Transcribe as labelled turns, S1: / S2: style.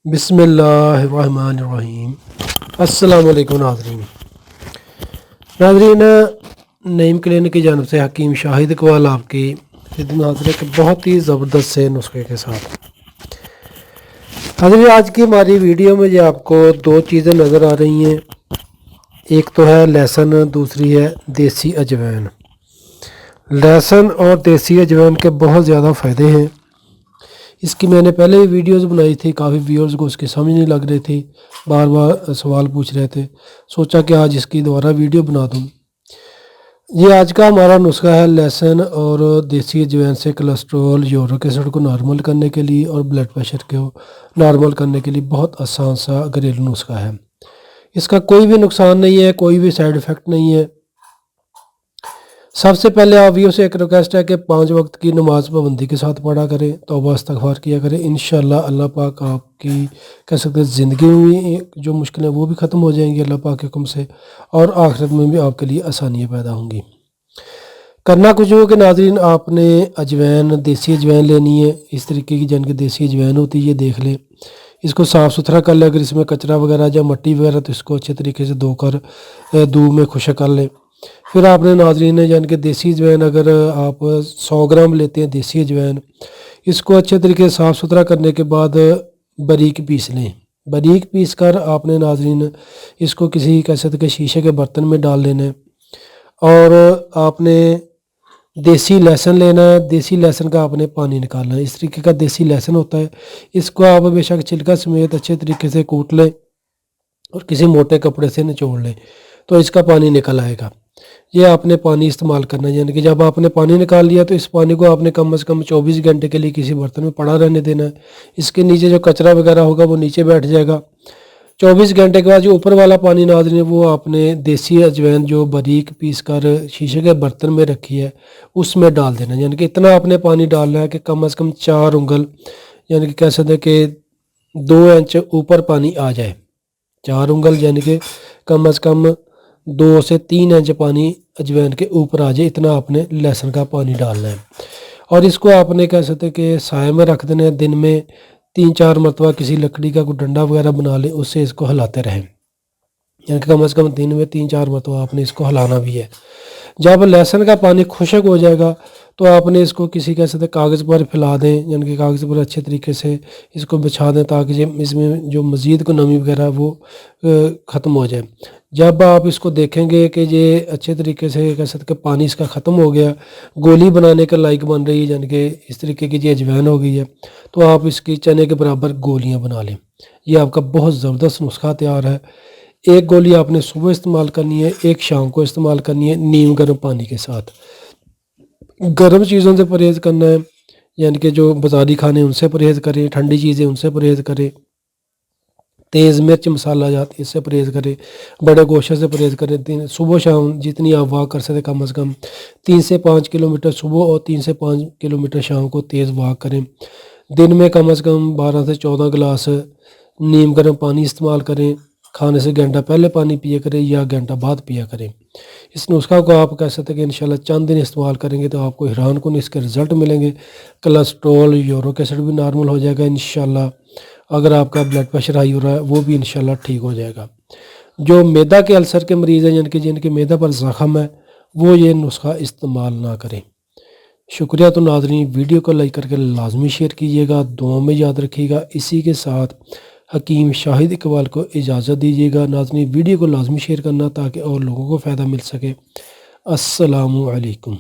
S1: بسم اللہ الرحمن الرحیم۔ السلام علیکم ناظرین، نعیم کلینک کی جانب سے حکیم شاہد اقبال آپ کی خدمت حاضر ہے کہ بہت ہی زبردست سے نسخے کے ساتھ۔ حضرت آج کی ہماری ویڈیو میں آپ کو دو چیزیں نظر آ رہی ہیں، ایک تو ہے لہسن، دوسری ہے دیسی اجوائن۔ لہسن اور دیسی اجوائن کے بہت زیادہ فائدے ہیں۔ اس کی میں نے پہلے ہی ویڈیوز بنائی تھی، کافی ویورز کو اس کی سمجھ نہیں لگ رہی تھی، بار بار سوال پوچھ رہے تھے، سوچا کہ آج اس کی دوبارہ ویڈیو بنا دوں۔ یہ آج کا ہمارا نسخہ ہے لہسن اور دیسی اجوائن سے کولیسٹرول، یورک ایسڈ کو نارمل کرنے کے لیے اور بلڈ پریشر کو نارمل کرنے کے لیے بہت آسان سا گھریلو نسخہ ہے۔ اس کا کوئی بھی نقصان نہیں ہے، کوئی بھی سائیڈ ایفیکٹ نہیں ہے۔ سب سے پہلے آپ سے ایک ریکویسٹ ہے کہ 5 وقت کی نماز پابندی کے ساتھ پڑھا کریں، توبہ استغفار کیا کریں۔ انشاءاللہ اللہ پاک آپ کی کہہ سکتے ہیں زندگی میں جو مشکلیں وہ بھی ختم ہو جائیں گی اللہ پاک کے حکم سے، اور آخرت میں بھی آپ کے لیے آسانیاں پیدا ہوں گی۔ کرنا کچھ ہو کہ ناظرین، آپ نے اجوائن، دیسی اجوائن لینی ہے۔ اس طریقے کی جن کی دیسی اجوائن ہوتی ہے، یہ دیکھ لیں، اس کو صاف ستھرا کر لیں۔ اگر اس میں کچرا وغیرہ یا مٹی وغیرہ تو اس کو اچھے طریقے سے دھو کر دودھ میں خشک کر لیں۔ پھر آپ نے ناظرین یعنی کہ دیسی اجوائن، اگر آپ 100 گرام لیتے ہیں دیسی اجوائن، اس کو اچھے طریقے سے صاف ستھرا کرنے کے بعد باریک پیس لیں۔ باریک پیس کر آپ نے ناظرین اس کو کسی کہہ سکتے کہ شیشے کے برتن میں ڈال لینا ہے، اور آپ نے دیسی لہسن لینا ہے۔ دیسی لہسن کا آپ نے پانی نکالنا ہے۔ اس طریقے کا دیسی لہسن ہوتا ہے، اس کو آپ بے شک چھلکا سمیت اچھے طریقے سے کوٹ لیں اور کسی موٹے کپڑے سے نچوڑ لیں تو اس کا پانی نکل آئے گا۔ یہ آپ نے پانی استعمال کرنا ہے، یعنی کہ جب آپ نے پانی نکال لیا تو اس پانی کو آپ نے کم از کم 24 گھنٹے کے لیے کسی برتن میں پڑا رہنے دینا ہے۔ اس کے نیچے جو کچرا وغیرہ ہوگا وہ نیچے بیٹھ جائے گا۔ 24 گھنٹے کے بعد جو اوپر والا پانی ناظرین وہ آپ نے دیسی اجوائن جو باریک پیس کر شیشے کے برتن میں رکھی ہے اس میں ڈال دینا ہے۔ یعنی کہ اتنا آپ نے پانی ڈالنا ہے کہ کم از کم 4 انگل، یعنی کہ کہہ سکتے ہیں کہ 2 انچ اوپر پانی آ جائے۔ 4 انگل یعنی کہ کم از کم 2 سے 3 انچ پانی اجوائن کے اوپر آ جائے، اتنا آپ نے لہسن کا پانی ڈالنا ہے۔ اور اس کو آپ نے کہہ سکتے کہ سائے میں رکھ دینا ہے۔ دن میں 3-4 مرتبہ کسی لکڑی کا کوئی ڈنڈا وغیرہ بنا لیں، اس سے اس کو ہلاتے رہیں، یعنی کہ کم از کم دن میں 3-4 مرتبہ آپ نے اس کو ہلانا بھی ہے۔ جب لہسن کا پانی خشک ہو جائے گا تو آپ نے اس کو کسی کہہ سکتے کاغذ پر پھیلا دیں، یعنی کہ کاغذ پر اچھے طریقے سے اس کو بچھا دیں تاکہ اس میں جو مزید کو نمی وغیرہ وہ ختم ہو جائے۔ جب آپ اس کو دیکھیں گے کہ یہ اچھے طریقے سے کہہ سکتے کہ پانی اس کا ختم ہو گیا، گولی بنانے کے لائق بن رہی ہے، یعنی کہ اس طریقے کی یہ اجوائن ہو گئی ہے، تو آپ اس کی چنے کے برابر گولیاں بنا لیں۔ یہ آپ کا بہت زبردست نسخہ تیار ہے۔ ایک گولی آپ نے صبح استعمال کرنی ہے، ایک شام کو استعمال کرنی ہے نیم گرم پانی کے ساتھ۔ گرم چیزوں سے پرہیز کرنا ہے، یعنی کہ جو بازاری کھانے ان سے پرہیز کریں، ٹھنڈی چیزیں ان سے پرہیز کریں، تیز مرچ مسالہ جات اس سے پرہیز کریں، بڑے گوشت سے پرہیز کریں۔ صبح شام جتنی آپ واک کر سکتے کم از کم 3 سے 5 کلومیٹر صبح اور 3 سے 5 کلومیٹر شام کو تیز واک کریں۔ دن میں کم از کم 12 سے 14 گلاس نیم گرم پانی استعمال کریں۔ کھانے سے گھنٹہ پہلے پانی پیا کریں یا گھنٹہ بعد پیا کریں۔ اس نسخہ کو آپ کہہ سکتے ہیں کہ انشاءاللہ چند دن استعمال کریں گے تو آپ کو حیران کن اس کے رزلٹ ملیں گے۔ کولیسٹرول، یورک ایسڈ بھی نارمل ہو جائے گا انشاءاللہ۔ اگر آپ کا بلڈ پریشر ہائی ہو رہا ہے وہ بھی انشاءاللہ ٹھیک ہو جائے گا۔ جو میدا کے السر کے مریض ہیں، یعنی کہ جن کے میدا پر زخم ہے، وہ یہ نسخہ استعمال نہ کریں۔ شکریہ۔ تو ناظرین ویڈیو کو لائک کر کے لازمی شیئر کیجیے گا، دعاؤں میں یاد رکھیے گا۔ اسی کے ساتھ حکیم شاہد اقبال کو اجازت دیجیے گا۔ ناظرین ویڈیو کو لازمی شیئر کرنا تاکہ اور لوگوں کو فائدہ مل سکے۔ السلام علیکم۔